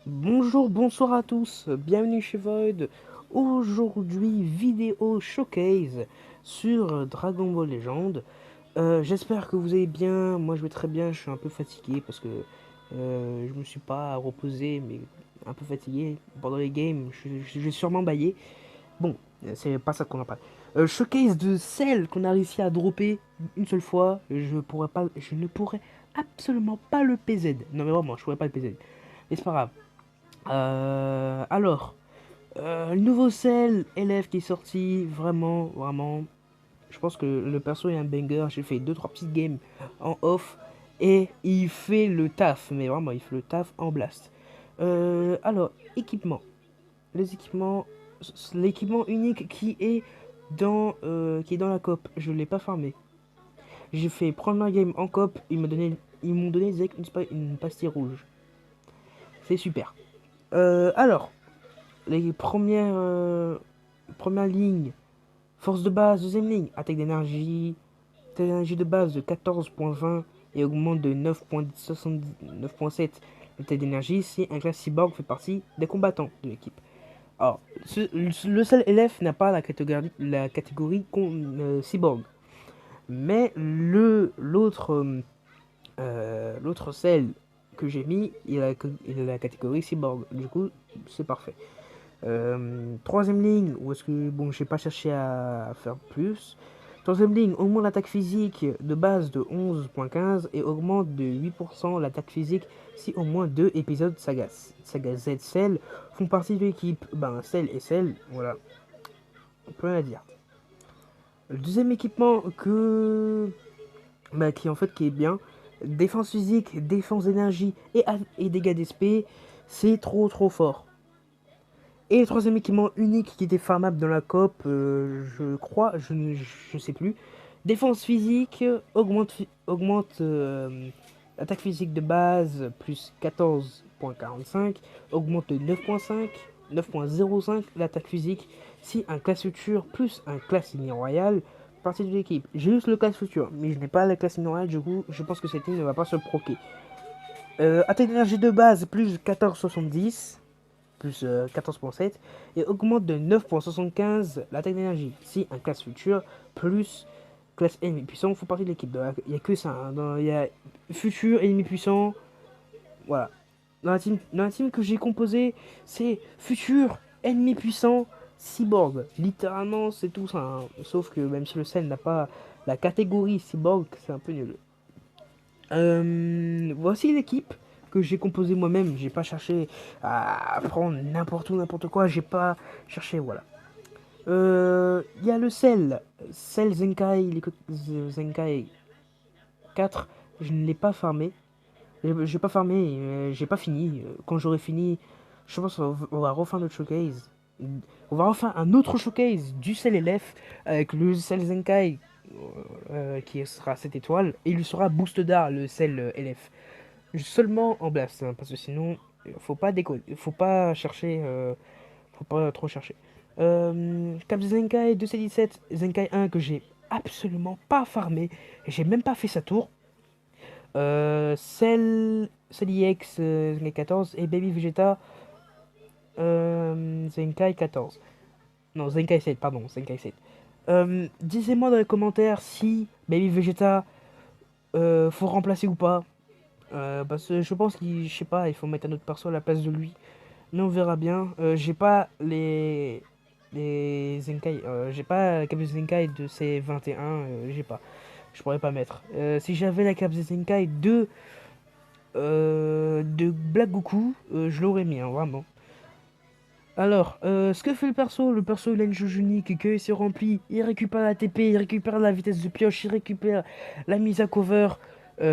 Bonjour, bonsoir à tous, bienvenue chez Void. Aujourd'hui, vidéo showcase sur Dragon Ball Legend. J'espère que vous allez bien. Moi, je vais très bien. Je suis un peu fatigué parce que je me suis pas reposé, mais un peu fatigué pendant les games. Je vais sûrement bailler. Bon, c'est pas ça qu'on en parle. Showcase de celle qu'on a réussi à dropper une seule fois. Je ne pourrais absolument pas le PZ. Non mais vraiment, je pourrais pas le PZ. Mais c'est pas grave. Alors, le nouveau Cell élève qui est sorti, vraiment, vraiment, je pense que le perso est un banger. J'ai fait deux trois petites games en off et il fait le taf, mais vraiment, il fait le taf en blast. Alors, équipement. Les équipements, l'équipement unique qui est dans la coop, je l'ai pas farmé. J'ai fait prendre ma game en coop, ils m'ont donné une pastille rouge. C'est super. Alors, les premières lignes, force de base, deuxième ligne, attaque d'énergie de base de 14.20 et augmente de 9.7 l'attaque d'énergie si un classe cyborg fait partie des combattants de l'équipe. Alors, le seul LF n'a pas la catégorie cyborg, mais l'autre celle que j'ai mis, il a la catégorie cyborg. Du coup, c'est parfait. Troisième ligne, où est-ce que. Bon, j'ai pas cherché à faire plus. Troisième ligne, augmente l'attaque physique de base de 11.15 et augmente de 8% l'attaque physique si au moins deux épisodes Saga Z Cell font partie de l'équipe. Ben, Cell et Cell, voilà, on peut rien à dire. Le deuxième équipement qui est bien, défense physique, défense d'énergie et dégâts d'esprit, c'est trop trop fort. Et le troisième équipement unique qui était farmable dans la coop, je crois, je sais plus. Défense physique, augmente attaque physique de base plus 14.45, augmente de 9.05 l'attaque physique si un classe future plus un classe ligne royale partie de l'équipe. J'ai juste le classe futur, mais je n'ai pas la classe ligne royale, du coup je pense que cette ligne ne va pas se proquer. Attaque d'énergie de base plus 14,70 plus 14.7 et augmente de 9.75 l'attaque d'énergie. Si un classe futur plus classe ennemi puissant font partie de l'équipe. Il n'y a que ça. Hein. Il y a futur ennemi puissant. Voilà. Dans la team que j'ai composée, c'est futur ennemi puissant cyborg. Littéralement, c'est tout ça. Hein. Sauf que même si le sel n'a pas la catégorie cyborg, c'est un peu nul. Voici l'équipe que j'ai composée moi-même. J'ai pas cherché à prendre n'importe où, n'importe quoi. J'ai pas cherché, voilà. Il y a le Cell Zenkai 4. Je ne l'ai pas farmé. J'ai pas farmé, j'ai pas fini. Quand j'aurai fini, je pense qu'on va refaire notre showcase. On va refaire un autre showcase du Cell LF avec le Cell Zenkai qui sera 7 étoiles et il sera boost d'art le Cell LF. Seulement en blast, hein, parce que sinon, faut pas déconner, faut pas trop chercher. Cap Zenkai 217, Zenkai 1 que j'ai absolument pas farmé, j'ai même pas fait sa tour. Cell EX Zenkai 14 et Baby Vegeta Zenkai 14. Non, Zenkai 7, pardon, Zenkai 7. Disez-moi dans les commentaires si Baby Vegeta faut remplacer ou pas. Parce que je pense qu'il, je sais pas, il faut mettre un autre perso à la place de lui. Mais on verra bien. J'ai pas les Zenkai. J'ai pas la carte Zenkai de ces 21. J'ai pas. Je pourrais pas mettre. Si j'avais la carte Zenkai de Black Goku, je l'aurais mis, hein, vraiment. Alors, ce que fait le perso il a une jauge unique, que c'est rempli, il récupère la TP, il récupère la vitesse de pioche, il récupère la mise à cover.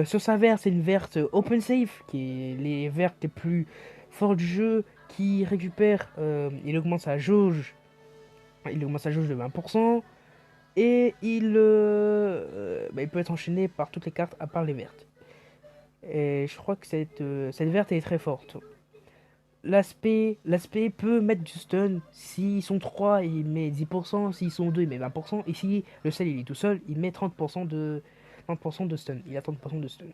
Sur sa verte, c'est une verte open safe, qui est les vertes les plus fortes du jeu, qui récupère, il augmente sa jauge de 20%, et il peut être enchaîné par toutes les cartes à part les vertes. Et je crois que cette verte est très forte. L'aspect peut mettre du stun. S'ils sont 3 il met 10%. S'ils sont 2 il met 20%. Et si le sel il est tout seul, il met 30% de stun. Il a 30% de stun.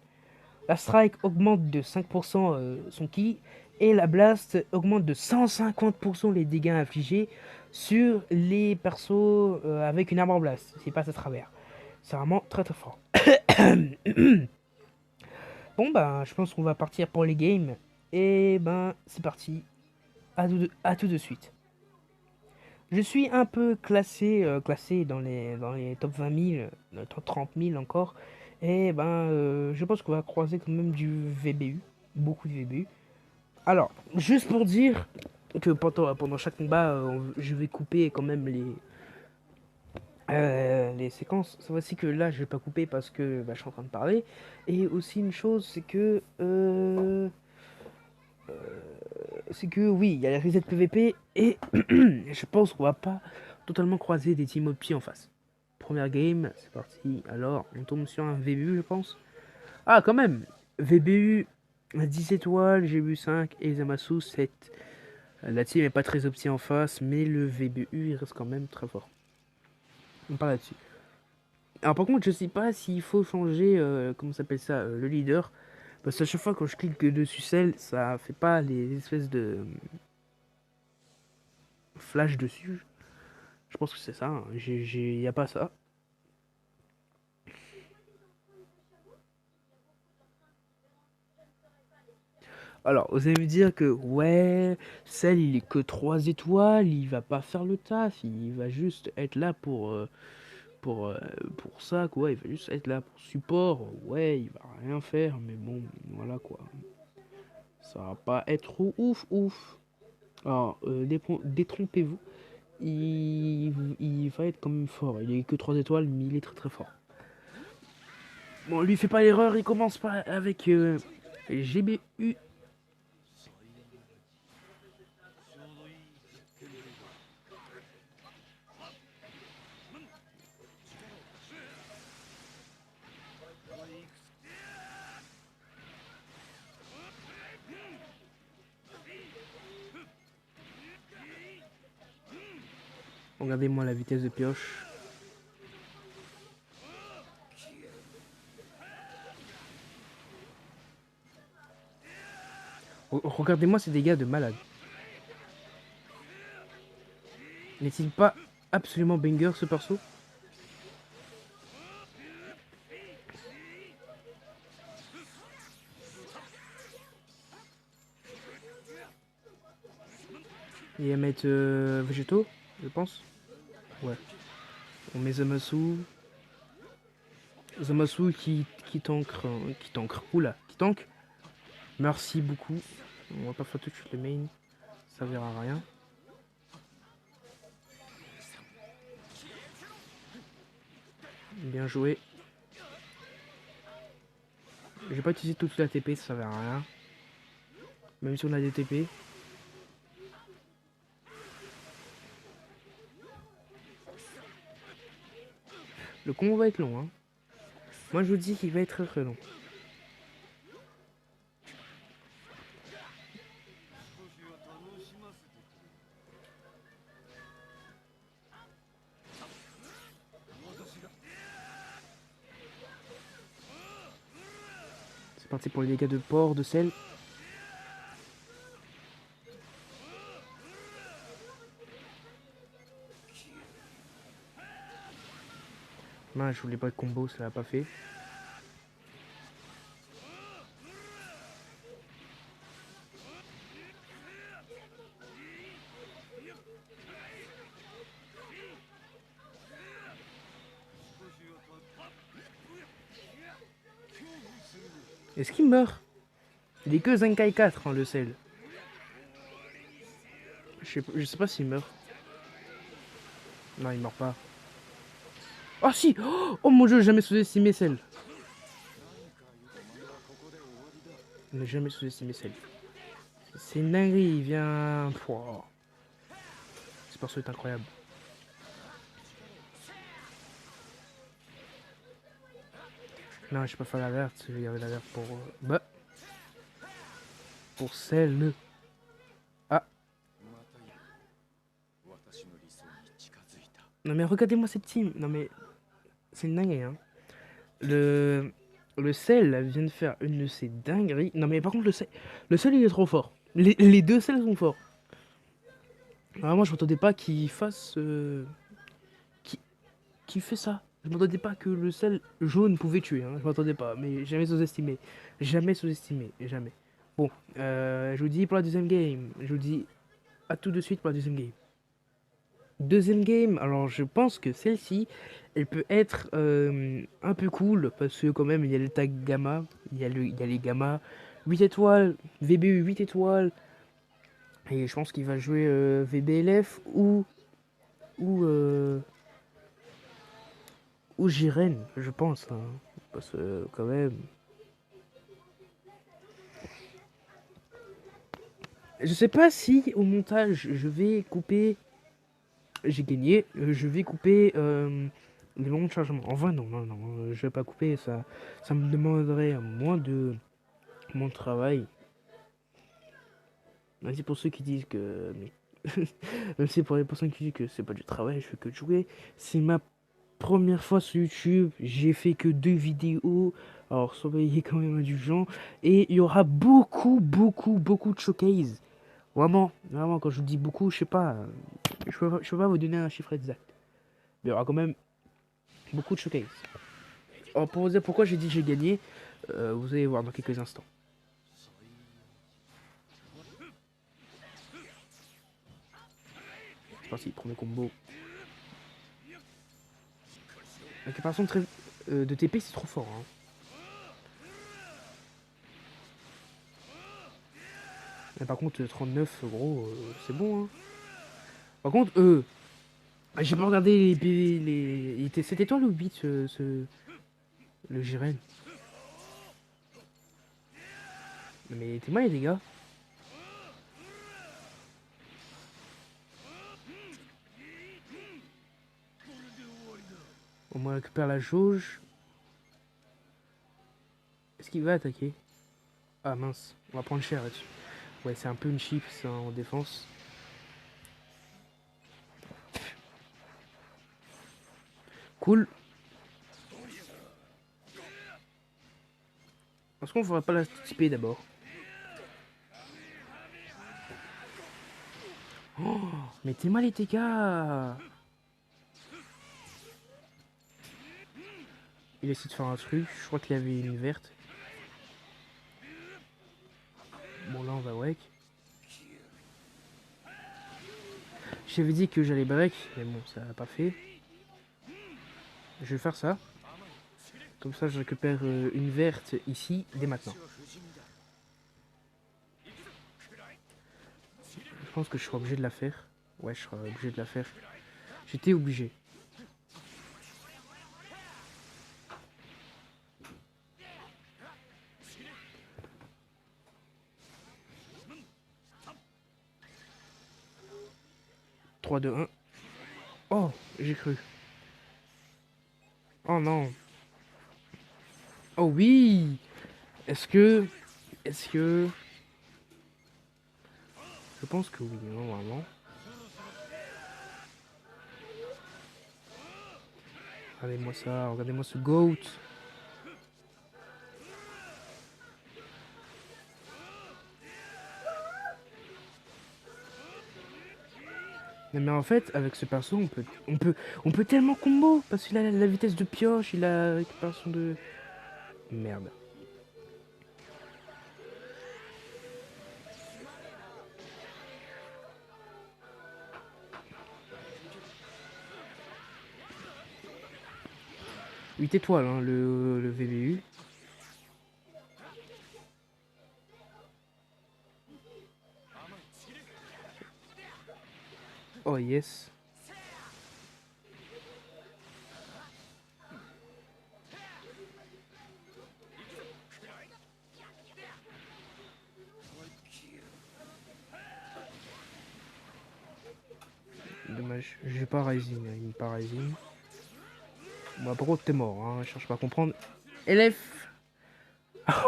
La strike augmente de 5% son ki et la blast augmente de 150% les dégâts infligés sur les persos avec une armor blast, s'ils passent à travers. C'est vraiment très très fort. Bon bah je pense qu'on va partir pour les games. Et ben c'est parti. À tout de suite. Je suis un peu classé dans les top 20 000, top 30 000 encore. Et ben, je pense qu'on va croiser quand même du VBU, beaucoup de VBU. Alors, juste pour dire que pendant chaque combat, je vais couper quand même les séquences. C'est aussi que là, je vais pas couper parce que bah, je suis en train de parler. Et aussi une chose, c'est que oui, il y a les reset PVP et je pense qu'on va pas totalement croiser des team op en face. Première game, c'est parti. Alors, on tombe sur un VBU, je pense. Ah, quand même VBU, 10 étoiles, j'ai vu 5 et Zamasu 7. La team est pas très opti en face, mais le VBU, il reste quand même très fort. On parle là-dessus. Alors, par contre, je sais pas s'il faut changer, comment s'appelle ça, le leader. Parce qu'à chaque fois, quand je clique dessus, ça fait pas les espèces de flash dessus. Je pense que c'est ça. Il n'y a pas ça. Alors, vous allez me dire que, ouais, celle, il est que 3 étoiles, il va pas faire le taf, il va juste être là pour, euh, pour ça, quoi. Il va juste être là pour support. Ouais, il va rien faire, mais bon, voilà, quoi. Ça va pas être ouf. Alors, détrompez-vous, il va être quand même fort. Il est que 3 étoiles, mais il est très très fort. Bon, lui fait pas l'erreur, il commence pas avec GBU. Regardez-moi la vitesse de pioche. Regardez-moi ces dégâts de malade. N'est-il pas absolument banger ce perso? Il va mettre végétaux, je pense. Ouais. On met Zamasu. Zamasu qui tank. Qui tank. Oula, qui tank. Merci beaucoup. On va pas faire tout de suite le main. Ça verra à rien. Bien joué. J'ai pas utilisé toute la TP, ça verra à rien. Même si on a des TP. Le combo va être long, hein. Moi je vous dis qu'il va être très long. C'est parti pour les dégâts de porc, de sel. Non, je voulais pas de combo, ça l'a pas fait. Est-ce qu'il meurt? Il est que Zenkai 4, hein, le sel. Je sais pas s'il meurt. Non, il meurt pas. Oh si! Oh mon dieu, jamais sous-estimé celle. Ne jamais sous-estimé celle. C'est une dinguerie, il vient. Pouah. Ce perso est incroyable. Non, je peux pas faire l'alerte, il y avait l'alerte pour. Bah. Pour celle. Ah. Non mais regardez-moi cette team. Non mais. C'est une dinguerie, hein. Le. Le sel là, vient de faire une de ses dingueries. Non mais par contre le sel il est trop fort. Les deux sels sont forts. Vraiment je m'attendais pas qu'il fasse... Qui, qui fait ça. Je m'attendais pas que le sel jaune pouvait tuer. Hein. Je m'attendais pas. Mais jamais sous-estimé. Jamais sous-estimé. Jamais. Bon, je vous dis pour la deuxième game. Je vous dis à tout de suite pour la deuxième game. Deuxième game, alors je pense que celle-ci, elle peut être un peu cool, parce que quand même, il y a le tag gamma, il y a les gamma, 8 étoiles, VBU 8 étoiles, et je pense qu'il va jouer VBLF ou, euh, ou Jiren, je pense, hein, parce que quand même... Je sais pas si au montage, je vais couper... J'ai gagné, je vais couper... les moments de chargement. En vrai, non, non, non, je vais pas couper, ça me demanderait moins de mon travail. Merci pour ceux qui disent que. Même si pour les personnes qui disent que c'est pas du travail, je fais que de jouer. C'est ma première fois sur YouTube. J'ai fait que 2 vidéos. Alors soyez quand même indulgents. Et il y aura beaucoup, beaucoup, beaucoup de showcase. Vraiment, vraiment, quand je vous dis beaucoup, je sais pas. Je peux pas vous donner un chiffre exact. Mais il y aura quand même beaucoup de showcase. Alors pour vous dire pourquoi j'ai dit que j'ai gagné, vous allez voir dans quelques instants. C'est parti, premier combo. La caparation de TP, c'est trop fort. Hein. Mais par contre, 39, gros, c'est bon. Hein. Par contre, j'ai pas regardé les PV. Il était 7 étoiles ou 8 le Jiren. Mais t'es mal les dégâts. Au moins, on récupère la jauge. Est-ce qu'il va attaquer? Ah mince, on va prendre cher là-dessus. Ouais, c'est un peu une chip ça en défense. Cool. Est-ce qu'on ferait pas la TP d'abord? Oh, mais t'es mal les TK. Il essaie de faire un truc. Je crois qu'il y avait une verte. Bon, là, on va wake. J'avais dit que j'allais break, mais bon, ça n'a pas fait. Je vais faire ça. Comme ça, je récupère une verte ici, dès maintenant. Je pense que je serai obligé de la faire. Ouais, je serai obligé de la faire. J'étais obligé. « 3, 2, 1. Oh, j'ai cru. Oh non. Oh oui. Est-ce que... Est-ce que... Je pense que oui, normalement. Regardez-moi ça, regardez-moi ce GOAT. Mais en fait, avec ce perso, on peut tellement combo. Parce qu'il a la vitesse de pioche, il a la récupération de... Merde. « 8 étoiles, hein, le VBU. Oh yes. Dommage, j'ai pas Rising, hein, il me pas Rising. Bon, par contre, t'es mort, hein, je cherche pas à comprendre. LF.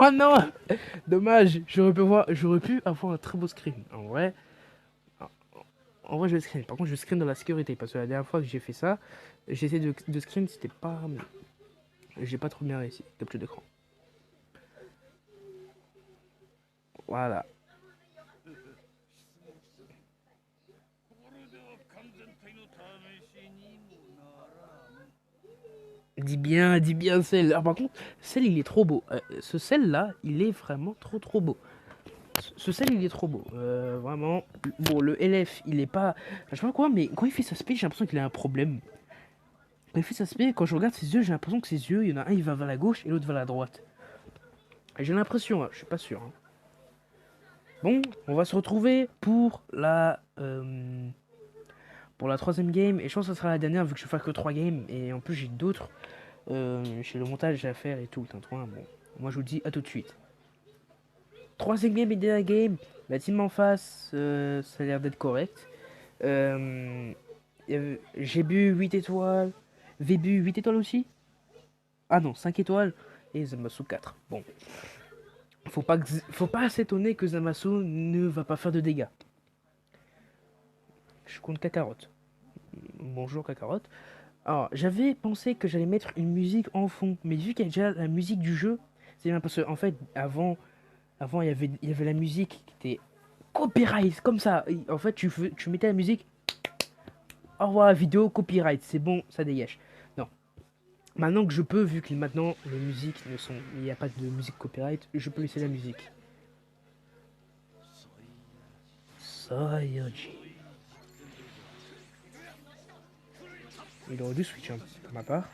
Oh non. Dommage, j'aurais pu avoir un très beau screen. En vrai, je vais screen. Par contre, je screen dans la sécurité. Parce que la dernière fois que j'ai fait ça, j'ai essayé de screen, c'était pas... J'ai pas trop bien réussi, capture d'écran. Voilà. Dis bien Cell. Alors, par contre, Cell il est trop beau. Ce Cell là, il est vraiment trop beau. Ce Cell il est trop beau. Vraiment. Bon, le LF il est pas. Je sais pas quoi, mais quand il fait sa spé, j'ai l'impression qu'il a un problème. Quand il fait sa spé, quand je regarde ses yeux, j'ai l'impression que ses yeux, il y en a un il va vers la gauche et l'autre vers la droite. J'ai l'impression, hein, je suis pas sûr. Hein. Bon, on va se retrouver pour la troisième game. Et je pense que ce sera la dernière vu que je vais faire que 3 games. Et en plus, j'ai d'autres. J'ai le montage à faire et tout. Bon, moi je vous dis à tout de suite. Troisième game et dernière game. La team en face, ça a l'air d'être correct. J'ai bu 8 étoiles. Vébu 8 étoiles aussi. Ah non, 5 étoiles. Et Zamasu 4. Bon. Faut pas s'étonner que Zamasu ne va pas faire de dégâts. Je compte Kakarot. Bonjour Kakarot. Alors, j'avais pensé que j'allais mettre une musique en fond, mais vu qu'il y a déjà la musique du jeu, c'est bien parce que en fait, avant il y avait la musique qui était copyright, comme ça. En fait, tu mettais la musique, au revoir la vidéo, copyright, c'est bon, ça dégage. Non. Maintenant que je peux, vu que maintenant les musiques ne sont, il n'y a pas de musique copyright, je peux laisser la musique. Sayaji. Il aurait dû switch hein, pour ma part.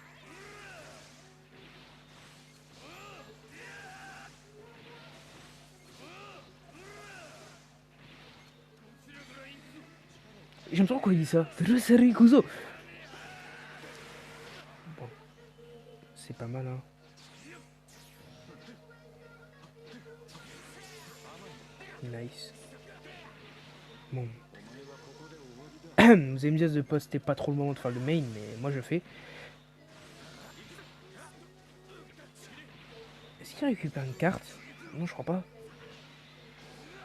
J'aime trop quand il dit ça. Kuzo. Bon, c'est pas mal, hein. Nice. Bon. Vous allez me dire de poster pas trop le moment de faire le main, mais moi je fais. Est-ce qu'il récupère une carte? Non, je crois pas.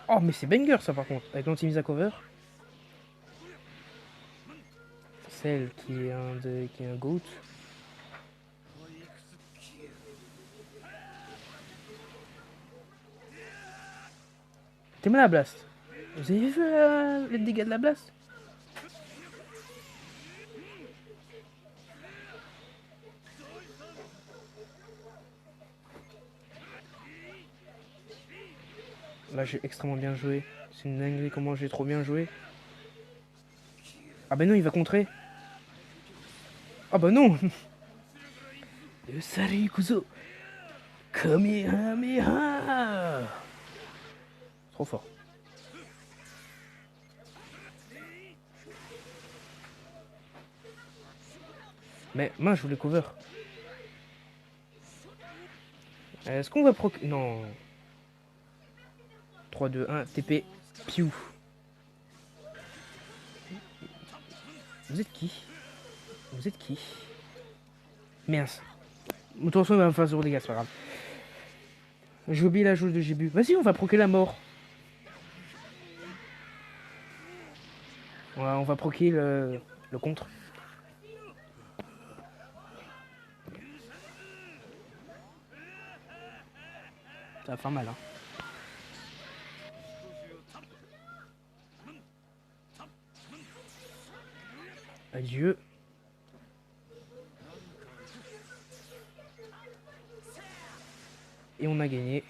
Oh, mais c'est banger ça par contre, avec l'anti-mise à cover. Celle qui est un GOAT. T'es mal à la blast. Vous avez vu les dégâts de la blast? Là j'ai extrêmement bien joué. C'est une dinguerie comment j'ai trop bien joué. Ah bah non, il va contrer. Ah bah non. Le Sarikuzo. Kamehameha. Trop fort. Mais mince, je voulais cover. Est-ce qu'on va proc... Non. 3, 2, 1, TP. Piou. Vous êtes qui? Vous êtes qui? Merde. De toute façon, il va me faire 0 dégâts, c'est pas grave. J'ai oublié la jauge de Jébu. Vas-y, on va proquer la mort. Ouais, on va proquer le contre. Ça va faire mal, hein. Adieu. Et on a gagné.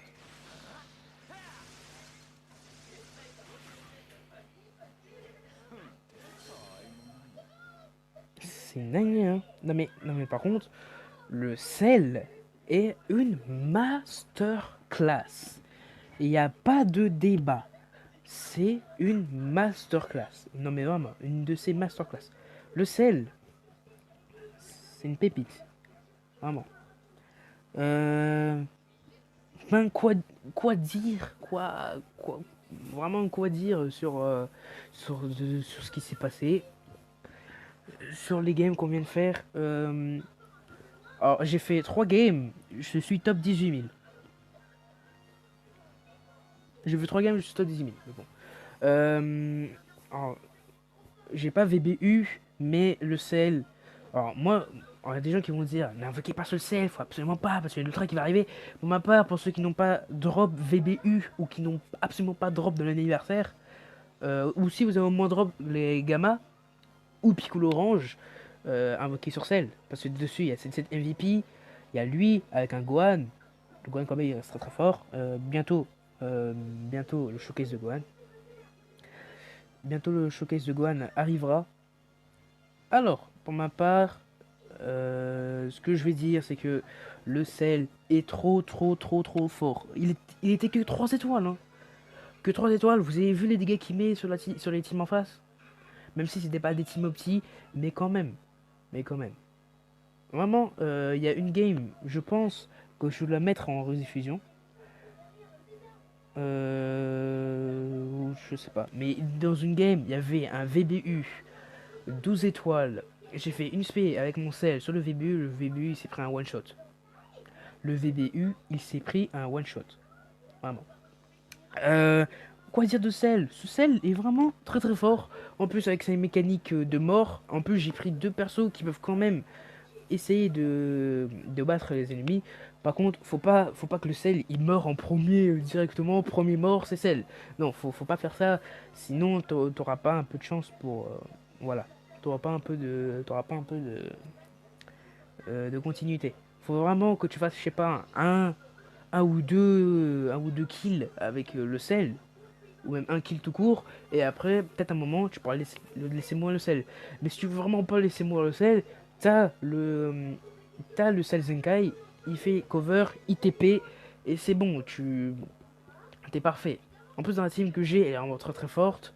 C'est dingue, hein. Non mais par contre, le sel est une masterclass. Il n'y a pas de débat. C'est une masterclass. Non mais vraiment, une de ces masterclass. Le sel, c'est une pépite. Vraiment. Ben, quoi dire vraiment quoi dire sur ce qui s'est passé, sur les games qu'on vient de faire. Alors, j'ai fait 3 games, je suis top 18 000. J'ai fait 3 games, je suis top 18 000. Mais bon. Alors, j'ai pas VBU, mais le CL. Alors, moi, On a des gens qui vont dire n'invoquez pas ce sel, faut absolument pas, parce qu'il y a l'ultra qui va arriver. Pour ma part, pour ceux qui n'ont pas drop VBU ou qui n'ont absolument pas drop de l'anniversaire, ou si vous avez au moins drop les gamma ou Piccolo Orange, invoqué sur celle. Parce que dessus il y a cette MVP, il y a lui avec un Gohan. Le Gohan quand même il reste très très fort. Bientôt le showcase de Gohan. Bientôt le showcase de Gohan arrivera. Alors, pour ma part, ce que je vais dire, c'est que le sel est trop fort. Il était que 3 étoiles. Hein. Que 3 étoiles, vous avez vu les dégâts qu'il met sur les teams en face. Même si c'était pas des teams opti, mais quand même. Mais quand même. Vraiment, il y a une game, je pense que je vais la mettre en rediffusion. Je sais pas. Mais dans une game, il y avait un VBU 12 étoiles. J'ai fait une spé avec mon sel sur le VBU. Le VBU, il s'est pris un one shot. Le VBU, il s'est pris un one shot. Vraiment. Quoi dire de sel? Ce sel est vraiment très très fort. En plus, avec ses mécaniques de mort, en plus, j'ai pris deux persos qui peuvent quand même essayer de battre les ennemis. Par contre, faut pas que le sel il meurt en premier directement. Premier mort, c'est sel. Non, faut pas faire ça. Sinon, t'auras pas un peu de chance pour. Voilà. T'auras pas un peu de continuité. Faut vraiment que tu fasses, je sais pas, un ou deux kills avec le sel. Ou même un kill tout court. Et après, peut-être un moment, tu pourras laisser mourir le sel. Mais si tu veux vraiment pas laisser mourir le sel, t'as le sel Zenkai, il fait cover, ITP, et c'est bon, t'es parfait. En plus, dans la team que j'ai, elle est vraiment très très forte.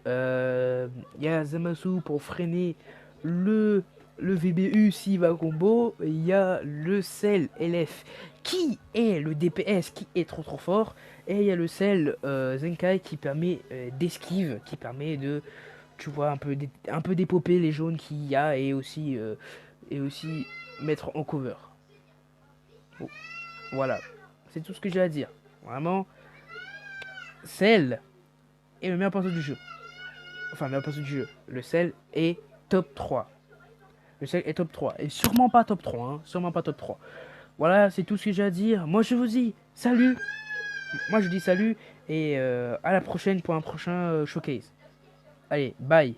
Il y a Zamasu pour freiner le VBU s'il va combo. Il y a le sel LF qui est le DPS qui est trop fort. Et il y a le sel Zenkai qui permet d'esquive, qui permet de, tu vois, un peu dépoper les jaunes qu'il y a et aussi mettre en cover. Bon, voilà, c'est tout ce que j'ai à dire. Vraiment, Cell est le meilleur perso du jeu. Enfin, le meilleur perso du jeu. Le Cell est top 3. Le Cell est top 3. Et sûrement pas top 3. Hein. Sûrement pas top 3. Voilà, c'est tout ce que j'ai à dire. Moi, je vous dis salut. Moi, je dis salut. Et à la prochaine pour un prochain showcase. Allez, bye.